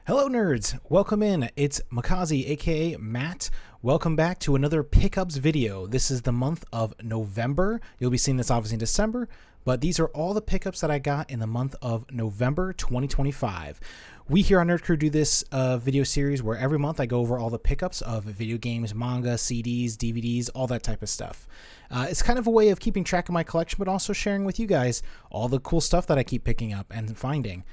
Hello nerds, welcome in. It's Makazi aka Matt. Welcome back to another pickups video. This is the month of November. You'll be seeing this obviously in December, but these are all the pickups that I got in the month of November 2025. We here on Nerd Crew do this video series where every month I go over all the pickups of video games, manga, CDs, DVDs, all that type of stuff. It's kind of a way of keeping track of my collection, but also sharing with you guys all the cool stuff that I keep picking up and finding.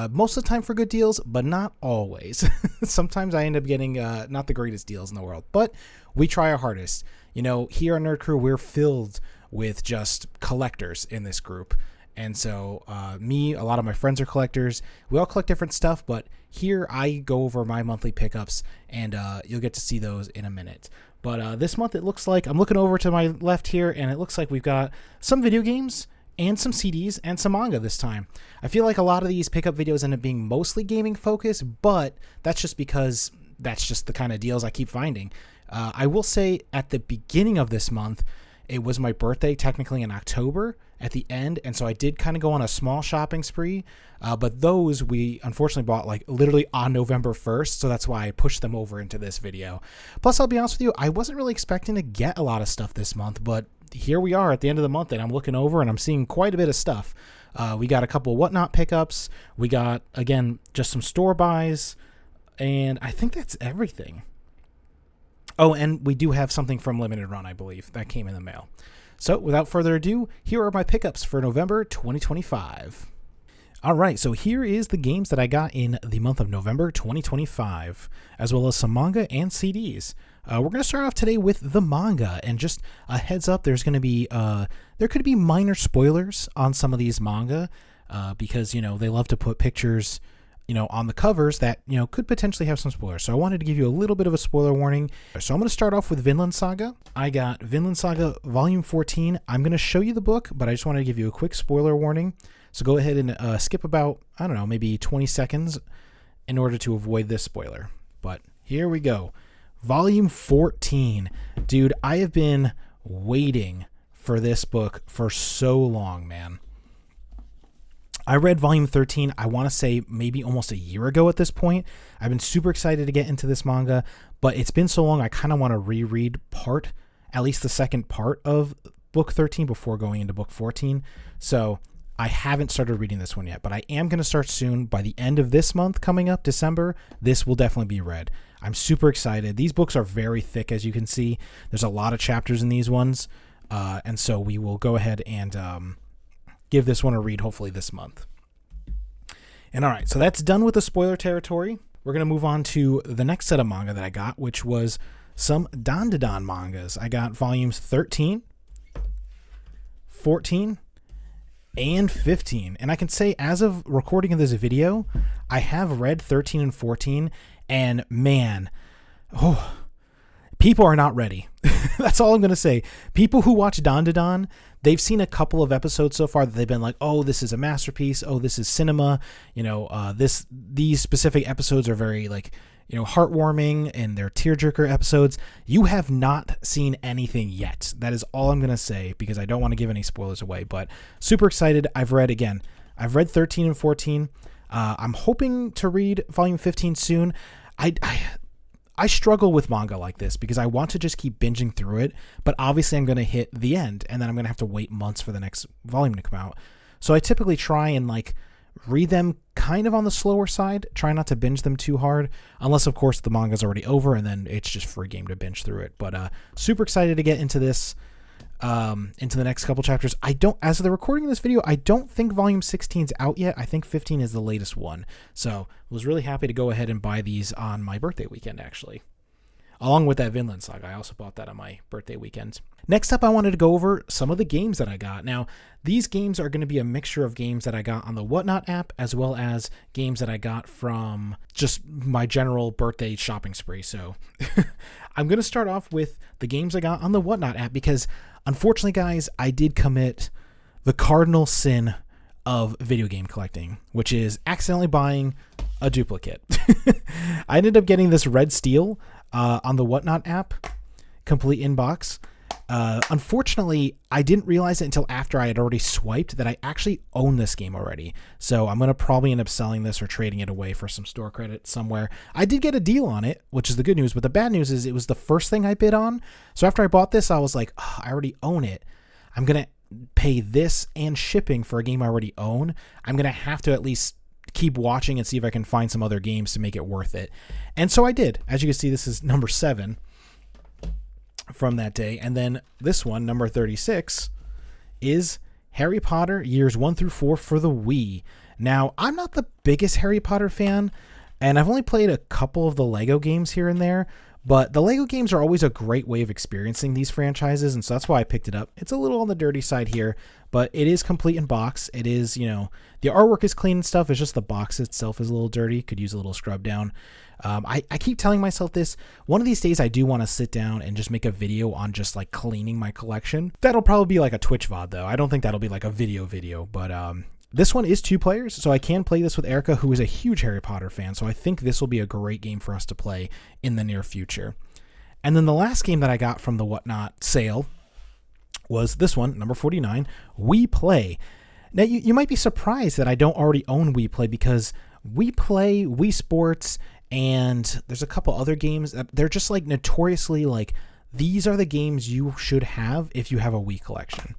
Most of the time for good deals, but not always. Sometimes I end up getting not the greatest deals in the world, but we try our hardest. You know, here on Nerd Crew, we're filled with just collectors in this group. And so a lot of my friends are collectors. We all collect different stuff, but here I go over my monthly pickups, and you'll get to see those in a minute. But this month it looks like, I'm looking over to my left here, and it looks like we've got some video games, and some CDs, and some manga this time. I feel like a lot of these pickup videos end up being mostly gaming focused, but that's just because that's just the kind of deals I keep finding. I will say at the beginning of this month, it was my birthday, technically in October at the end, and so I did kind of go on a small shopping spree, but those we unfortunately bought like literally on November 1st, so that's why I pushed them over into this video. Plus, I'll be honest with you, I wasn't really expecting to get a lot of stuff this month, but here we are at the end of the month, and I'm looking over and I'm seeing quite a bit of stuff. We got a couple Whatnot pickups. We got, again, just some store buys, and I think that's everything. Oh, and we do have something from Limited Run, I believe, that came in the mail. So without further ado, here are my pickups for November 2025. All right, so here is the games that I got in the month of November 2025, as well as some manga and CDs. We're going to start off today with the manga, and just a heads up, there could be minor spoilers on some of these manga, because, you know, they love to put pictures, you know, on the covers that, you know, could potentially have some spoilers. So I wanted to give you a little bit of a spoiler warning. So I'm going to start off with Vinland Saga. I got Vinland Saga Volume 14. I'm going to show you the book, but I just wanted to give you a quick spoiler warning. So go ahead and skip about, I don't know, maybe 20 seconds in order to avoid this spoiler. But here we go. Volume 14. Dude, I have been waiting for this book for so long, man. I read Volume 13, I want to say maybe almost a year ago at this point. I've been super excited to get into this manga, but it's been so long I kind of want to reread at least the second part of book 13 before going into book 14. So I haven't started reading this one yet, but I am going to start soon. By the end of this month coming up, December, this will definitely be read. I'm super excited. These books are very thick, as you can see. There's a lot of chapters in these ones, and so we will go ahead and give this one a read hopefully this month. And all right, so that's done with the spoiler territory. We're going to move on to the next set of manga that I got, which was some Dandadan mangas. I got volumes 13, 14, and 15. And I can say, as of recording of this video, I have read 13 and 14, and man, people are not ready. That's all I'm going to say. People who watch Dandadan, they've seen a couple of episodes so far that they've been like, oh, this is a masterpiece. Oh, this is cinema. You know, these specific episodes are very, like, you know, heartwarming, and they're tearjerker episodes. You have not seen anything yet. That is all I'm going to say, because I don't want to give any spoilers away, but super excited. I've read 13 and 14. I'm hoping to read volume 15 soon. I struggle with manga like this because I want to just keep binging through it, but obviously I'm going to hit the end, and then I'm going to have to wait months for the next volume to come out. So I typically try and like read them kind of on the slower side, try not to binge them too hard, unless of course the manga's already over, and then it's just free game to binge through it. But super excited to get into this, into the next couple chapters. As of the recording of this video, I don't think volume 16's out yet. I think 15 is the latest one. So I was really happy to go ahead and buy these on my birthday weekend, actually. Along with that Vinland Saga, I also bought that on my birthday weekend. Next up, I wanted to go over some of the games that I got. Now, these games are going to be a mixture of games that I got on the Whatnot app, as well as games that I got from just my general birthday shopping spree. So I'm going to start off with the games I got on the Whatnot app, because unfortunately, guys, I did commit the cardinal sin of video game collecting, which is accidentally buying a duplicate. I ended up getting this Red Steel on the Whatnot app, complete inbox. Unfortunately, I didn't realize it until after I had already swiped that I actually own this game already. So I'm going to probably end up selling this or trading it away for some store credit somewhere. I did get a deal on it, which is the good news, but the bad news is it was the first thing I bid on. So after I bought this, I was like, oh, I already own it. I'm going to pay this and shipping for a game I already own. I'm going to have to at least keep watching and see if I can find some other games to make it worth it. And so I did. As you can see, this is number 7 from that day. And then this one, number 36, is Harry Potter Years 1 through 4 for the Wii. Now, I'm not the biggest Harry Potter fan, and I've only played a couple of the Lego games here and there, but the Lego games are always a great way of experiencing these franchises, and so that's why I picked it up. It's a little on the dirty side here, but it is complete in box. It is, the artwork is clean and stuff. It's just the box itself is a little dirty. Could use a little scrub down. I keep telling myself this. One of these days I do want to sit down and just make a video on just like cleaning my collection. That'll probably be like a Twitch VOD though. I don't think that'll be like a video, but this one is 2 players, so I can play this with Erica, who is a huge Harry Potter fan, so I think this will be a great game for us to play in the near future. And then the last game that I got from the Whatnot sale was this one, number 49, Wii Play. Now, you might be surprised that I don't already own Wii Play, because Wii Play, Wii Sports, and there's a couple other games that they're just like notoriously like, these are the games you should have if you have a Wii collection.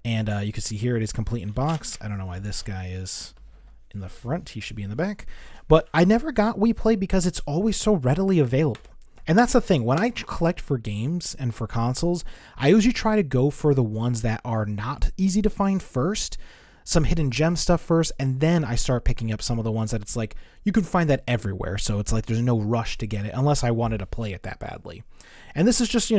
And you can see here it is complete in box. I don't know why this guy is in the front. He should be in the back. But I never got Wii Play because it's always so readily available. And that's the thing. When I collect for games and for consoles, I usually try to go for the ones that are not easy to find first, some hidden gem stuff first, and then I start picking up some of the ones that it's like, you can find that everywhere. So it's like there's no rush to get it unless I wanted to play it that badly. And this is just,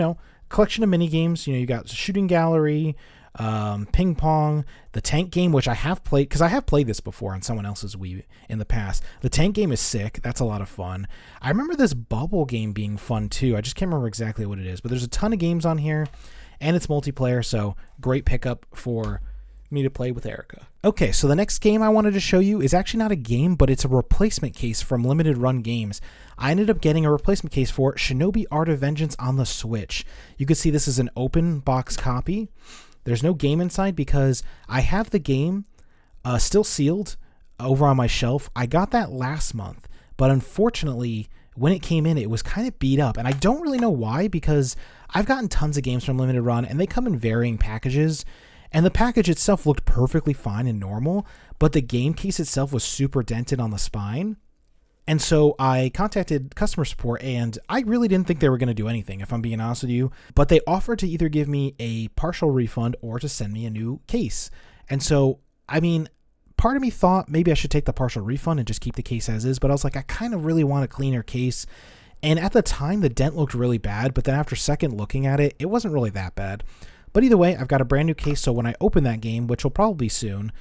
collection of mini games. You got Shooting Gallery, ping pong, the tank game, which I have played because I have played this before on someone else's Wii in the past. The tank game is sick. That's a lot of fun. I remember this bubble game being fun too. I just can't remember exactly what it is, but there's a ton of games on here and it's multiplayer. So great pickup for me to play with Erica. Okay, so the next game I wanted to show you is actually not a game, but it's a replacement case from Limited Run Games. I ended up getting a replacement case for Shinobi Art of Vengeance on the Switch. You can see this is an open box copy. There's no game inside because I have the game still sealed over on my shelf. I got that last month, but unfortunately, when it came in, it was kind of beat up. And I don't really know why, because I've gotten tons of games from Limited Run, and they come in varying packages. And the package itself looked perfectly fine and normal, but the game case itself was super dented on the spine. And so I contacted customer support, and I really didn't think they were going to do anything, if I'm being honest with you. But they offered to either give me a partial refund or to send me a new case. And so, part of me thought maybe I should take the partial refund and just keep the case as is. But I was like, I kind of really want a cleaner case. And at the time, the dent looked really bad. But then after second looking at it, it wasn't really that bad. But either way, I've got a brand new case. So when I open that game, which will probably be soon,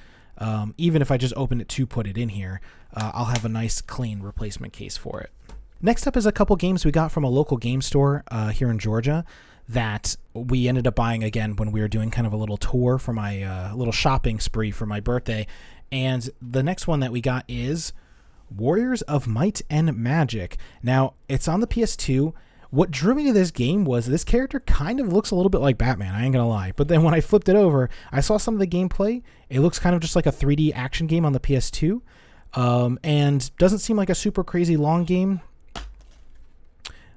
even if I just open it to put it in here, I'll have a nice clean replacement case for it. Next up is a couple games we got from a local game store here in Georgia that we ended up buying again when we were doing kind of a little tour for my little shopping spree for my birthday. And the next one that we got is Warriors of Might and Magic. Now, it's on the PS2. What drew me to this game was this character kind of looks a little bit like Batman, I ain't gonna lie. But then when I flipped it over, I saw some of the gameplay. It looks kind of just like a 3D action game on the PS2. And doesn't seem like a super crazy long game.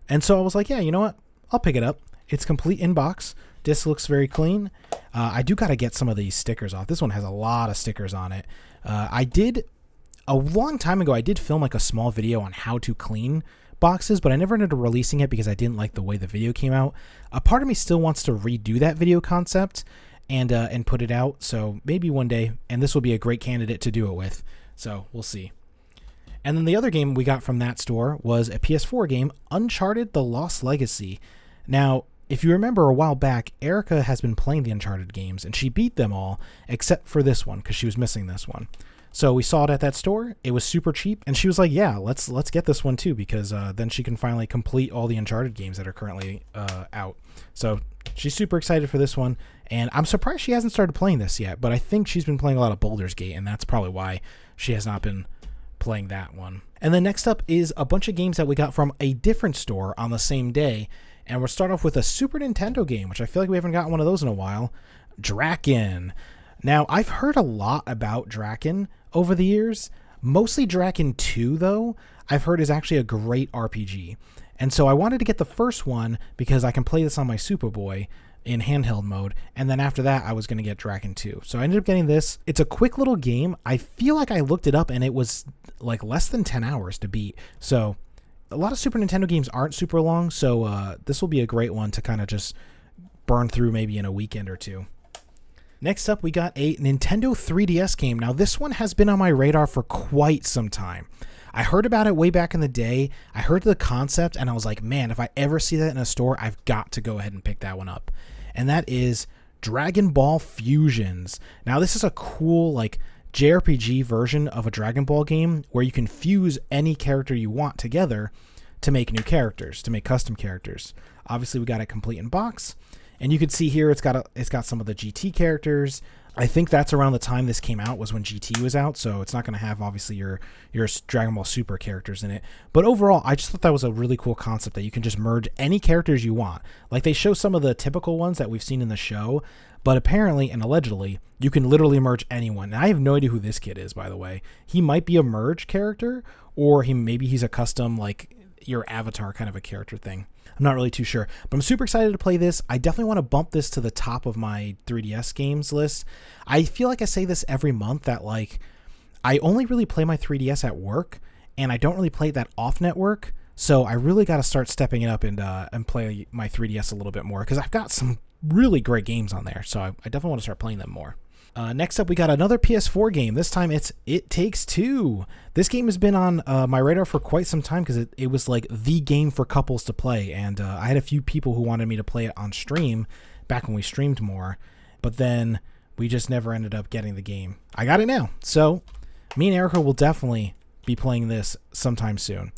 And so I was like, yeah, you know what? I'll pick it up. It's complete in box. Disc looks very clean. I do got to get some of these stickers off. This one has a lot of stickers on it. A long time ago, I did film like a small video on how to clean boxes, but I never ended up releasing it because I didn't like the way the video came out. A part of me still wants to redo that video concept and put it out. So maybe one day, and this will be a great candidate to do it with. So we'll see. And then the other game we got from that store was a PS4 game, Uncharted: The Lost Legacy. Now, if you remember a while back, Erica has been playing the Uncharted games, and she beat them all except for this one because she was missing this one. So we saw it at that store. It was super cheap, and she was like, "Yeah, let's get this one too," because then she can finally complete all the Uncharted games that are currently out. So she's super excited for this one, and I'm surprised she hasn't started playing this yet. But I think she's been playing a lot of Baldur's Gate, and that's probably why she has not been playing that one. And then next up is a bunch of games that we got from a different store on the same day. And we'll start off with a Super Nintendo game, which I feel like we haven't gotten one of those in a while. Draken. Now, I've heard a lot about Draken over the years. Mostly Draken 2, though, I've heard is actually a great RPG. And so I wanted to get the first one because I can play this on my Superboy in handheld mode, and then after that I was going to get Draken 2. So I ended up getting this. It's a quick little game. I feel like I looked it up and it was like less than 10 hours to beat. So a lot of Super Nintendo games aren't super long, so this will be a great one to kind of just burn through maybe in a weekend or two. Next up, we got a Nintendo 3DS game. Now, this one has been on my radar for quite some time. I heard about it way back in the day. I heard the concept, and I was like, man, if I ever see that in a store, I've got to go ahead and pick that one up. And that is Dragon Ball Fusions. Now, this is a cool, like, JRPG version of a Dragon Ball game where you can fuse any character you want together to make new characters, to make custom characters. Obviously, we got it complete in box. And you can see here it's got some of the GT characters. I think that's around the time this came out was when GT was out, so it's not going to have obviously your Dragon Ball Super characters in it. But overall, I just thought that was a really cool concept that you can just merge any characters you want. Like they show some of the typical ones that we've seen in the show, but apparently and allegedly, you can literally merge anyone. And I have no idea who this kid is, by the way. He might be a merge character, or maybe he's a custom, like your avatar kind of a character thing. I'm not really too sure, but I'm super excited to play this. I definitely want to bump this to the top of my 3DS games list. I feel like I say this every month that like I only really play my 3DS at work, and I don't really play that off network. So I really got to start stepping it up and play my 3DS a little bit more because I've got some really great games on there. So I definitely want to start playing them more. Next up, we got another PS4 game. This time it's It Takes Two. This game has been on my radar for quite some time because it was like the game for couples to play. And I had a few people who wanted me to play it on stream back when we streamed more. But then we just never ended up getting the game. I got it now. So me and Erica will definitely be playing this sometime soon.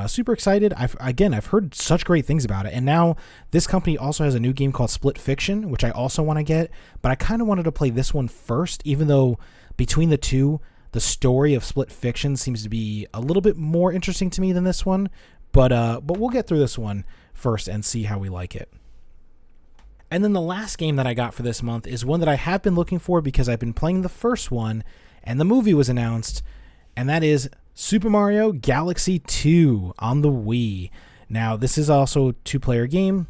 Super excited. I've heard such great things about it. And now this company also has a new game called Split Fiction, which I also want to get. But I kind of wanted to play this one first, even though between the two, the story of Split Fiction seems to be a little bit more interesting to me than this one. But we'll get through this one first and see how we like it. And then the last game that I got for this month is one that I have been looking for because I've been playing the first one and the movie was announced, and that is Super Mario Galaxy 2 on the Wii. Now, this is also a two-player game,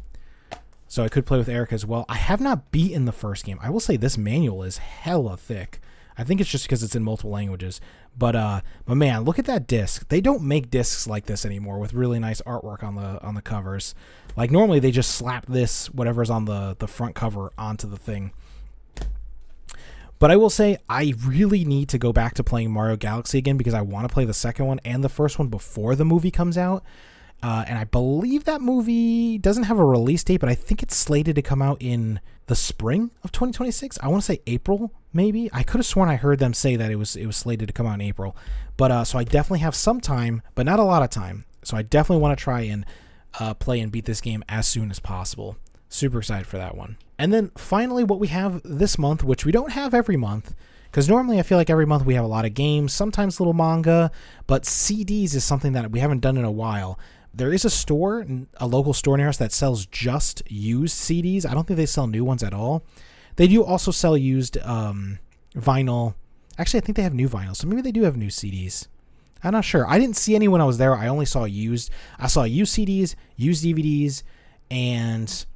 so I could play with Erica as well. I have not beaten the first game. I will say this manual is hella thick. I think it's just because it's in multiple languages. But man, look at that disc. They don't make discs like this anymore with really nice artwork on the covers. Like normally they just slap this, whatever's on the front cover, onto the thing. But I will say I really need to go back to playing Mario Galaxy again because I want to play the second one and the first one before the movie comes out. And I believe that movie doesn't have a release date, but I think it's slated to come out in the spring of 2026. I want to say April, maybe. I could have sworn I heard them say that it was slated to come out in April. But so I definitely have some time, but not a lot of time. So I definitely want to try and play and beat this game as soon as possible. Super excited for that one. And then finally what we have this month, which we don't have every month, because normally I feel like every month we have a lot of games, sometimes little manga, but CDs is something that we haven't done in a while. There is a store, a local store near us that sells just used CDs. I don't think they sell new ones at all. They do also sell used vinyl. Actually, I think they have new vinyl, so maybe they do have new CDs. I'm not sure. I didn't see any when I was there. I only saw used. I saw used CDs, used DVDs, and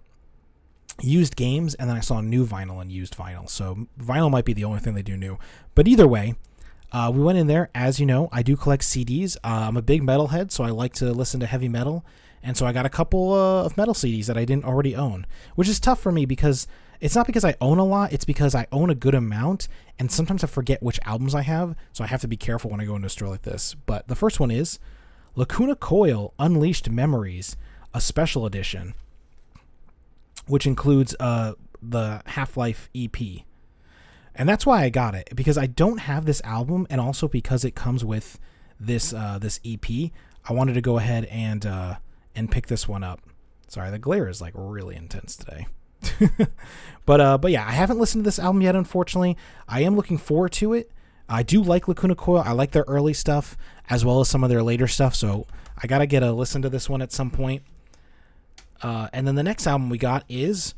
used games, and then I saw new vinyl and used vinyl. So vinyl might be the only thing they do new. But either way, we went in there. As you know, I do collect CDs. I'm a big metalhead, so I like to listen to heavy metal. And so I got a couple of metal CDs that I didn't already own, which is tough for me because it's not because I own a lot. It's because I own a good amount, and sometimes I forget which albums I have, so I have to be careful when I go into a store like this. But the first one is Lacuna Coil Unleashed Memories, a special edition, which includes the Half-Life EP. And that's why I got it, because I don't have this album, and also because it comes with this this EP. I wanted to go ahead and pick this one up. Sorry, the glare is like really intense today. But yeah, I haven't listened to this album yet, unfortunately. I am looking forward to it. I do like Lacuna Coil. I like their early stuff as well as some of their later stuff, so I gotta get a listen to this one at some point. And then the next album we got is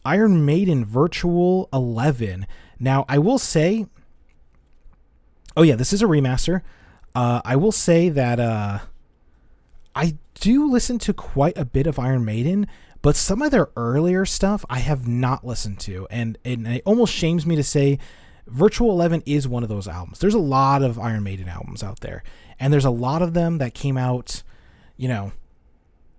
Iron Maiden Virtual 11. Now, I will say, oh yeah, this is a remaster. I will say that I do listen to quite a bit of Iron Maiden, but some of their earlier stuff I have not listened to. And it almost shames me to say Virtual 11 is one of those albums. There's a lot of Iron Maiden albums out there, and there's a lot of them that came out,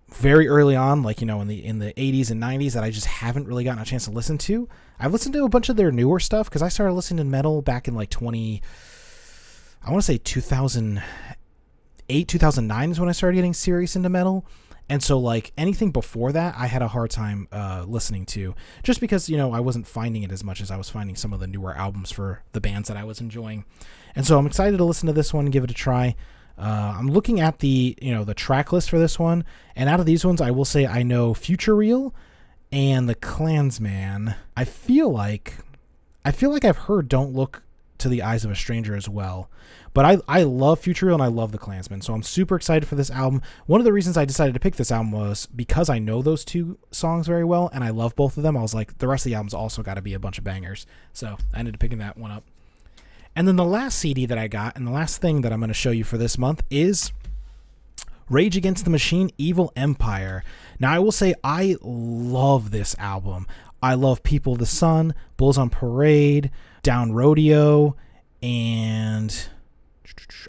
very early on, like, in the 80s and 90s that I just haven't really gotten a chance to listen to. I've listened to a bunch of their newer stuff because I started listening to metal back in like 2008, 2009 is when I started getting serious into metal. And so, like, anything before that, I had a hard time listening to, just because, I wasn't finding it as much as I was finding some of the newer albums for the bands that I was enjoying. And so I'm excited to listen to this one and give it a try. I'm looking at the track list for this one, and out of these ones, I will say I know Future Real and The Klansman. I feel like I've heard Don't Look to the Eyes of a Stranger as well. But I love Future Real and I love The Klansman, so I'm super excited for this album. One of the reasons I decided to pick this album was because I know those two songs very well, and I love both of them. I was like, the rest of the album's also got to be a bunch of bangers. So I ended up picking that one up. And then the last CD that I got, and the last thing that I'm going to show you for this month, is Rage Against the Machine, Evil Empire. Now, I will say I love this album. I love People of the Sun, Bulls on Parade, Down Rodeo, and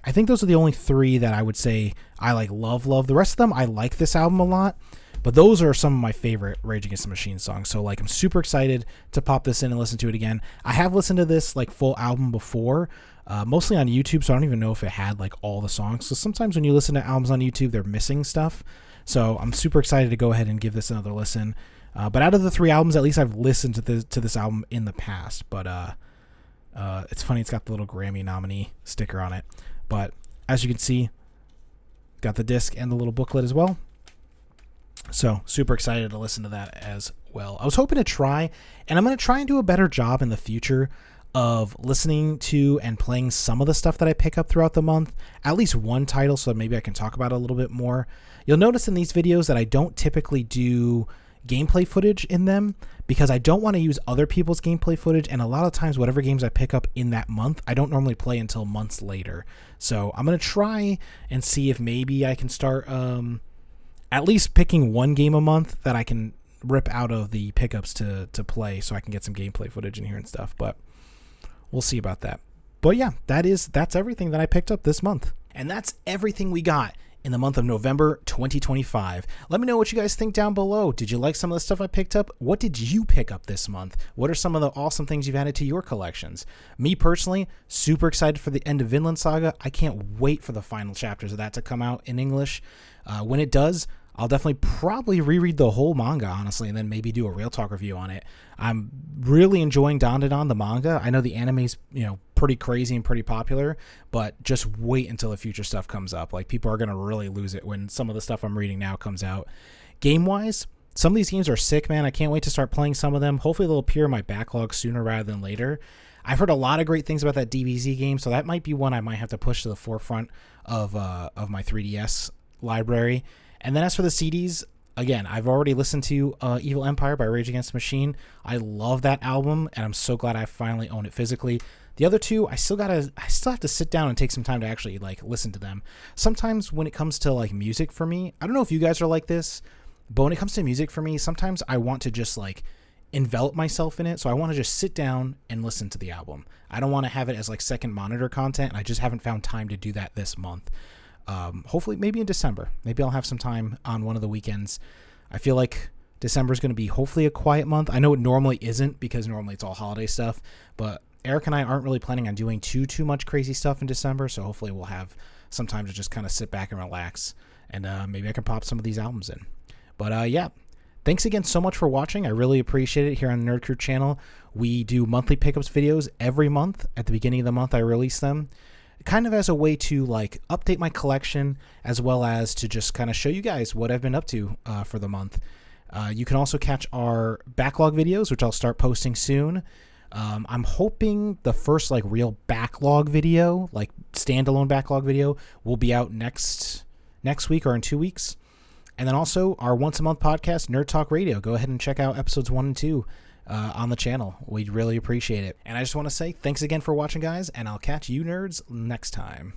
I think those are the only three that I would say I love. The rest of them, I like this album a lot, but those are some of my favorite Rage Against the Machine songs. So I'm super excited to pop this in and listen to it again. I have listened to this full album before, mostly on YouTube, so I don't even know if it had all the songs. So sometimes when you listen to albums on YouTube, they're missing stuff. So I'm super excited to go ahead and give this another listen. But out of the three albums, at least I've listened to this album in the past. But it's funny, it's got the little Grammy nominee sticker on it. But as you can see, got the disc and the little booklet as well. So super excited to listen to that as well. I was hoping to try, and I'm going to try and do a better job in the future of listening to and playing some of the stuff that I pick up throughout the month, at least one title, so maybe I can talk about it a little bit more. You'll notice in these videos that I don't typically do gameplay footage in them because I don't want to use other people's gameplay footage, and a lot of times whatever games I pick up in that month I don't normally play until months later. So I'm going to try and see if maybe I can start at least picking one game a month that I can rip out of the pickups to play, so I can get some gameplay footage in here and stuff, but we'll see about that. But yeah, that's everything that I picked up this month, and that's everything we got in the month of November 2025. Let me know what you guys think down below. Did you like some of the stuff I picked up? What did you pick up this month? What are some of the awesome things you've added to your collections? Me personally, super excited for the end of Vinland Saga. I can't wait for the final chapters of that to come out in English. When it does, I'll definitely probably reread the whole manga, honestly, and then maybe do a Real Talk review on it. I'm really enjoying Dandadan, the manga. I know the anime's, pretty crazy and pretty popular, but just wait until the future stuff comes up. People are going to really lose it when some of the stuff I'm reading now comes out. Game-wise, some of these games are sick, man. I can't wait to start playing some of them. Hopefully they'll appear in my backlog sooner rather than later. I've heard a lot of great things about that DBZ game, so that might be one I might have to push to the forefront of my 3DS library. And then as for the CDs, again, I've already listened to Evil Empire by Rage Against the Machine. I love that album, and I'm so glad I finally own it physically. The other two, I still have to sit down and take some time to actually listen to them. Sometimes when it comes to music for me, I don't know if you guys are like this, but when it comes to music for me, sometimes I want to just envelop myself in it. So I want to just sit down and listen to the album. I don't want to have it as second monitor content, and I just haven't found time to do that this month. Hopefully maybe in December. Maybe I'll have some time on one of the weekends. I feel like December is going to be hopefully a quiet month. I know it normally isn't because normally it's all holiday stuff, but Eric and I aren't really planning on doing too much crazy stuff in December, so hopefully we'll have some time to just kind of sit back and relax, and maybe I can pop some of these albums in. But yeah, thanks again so much for watching. I really appreciate it here on the Nerd Crew channel. We do monthly pickups videos every month. At the beginning of the month, I release them, kind of as a way to update my collection, as well as to just kind of show you guys what I've been up to for the month. You can also catch our backlog videos, which I'll start posting soon. I'm hoping the first real backlog video, standalone backlog video, will be out next week or in 2 weeks. And then also our once a month podcast, Nerd Talk Radio. Go ahead and check out episodes 1 and 2 on the channel. We'd really appreciate it. And I just want to say thanks again for watching, guys, and I'll catch you nerds next time.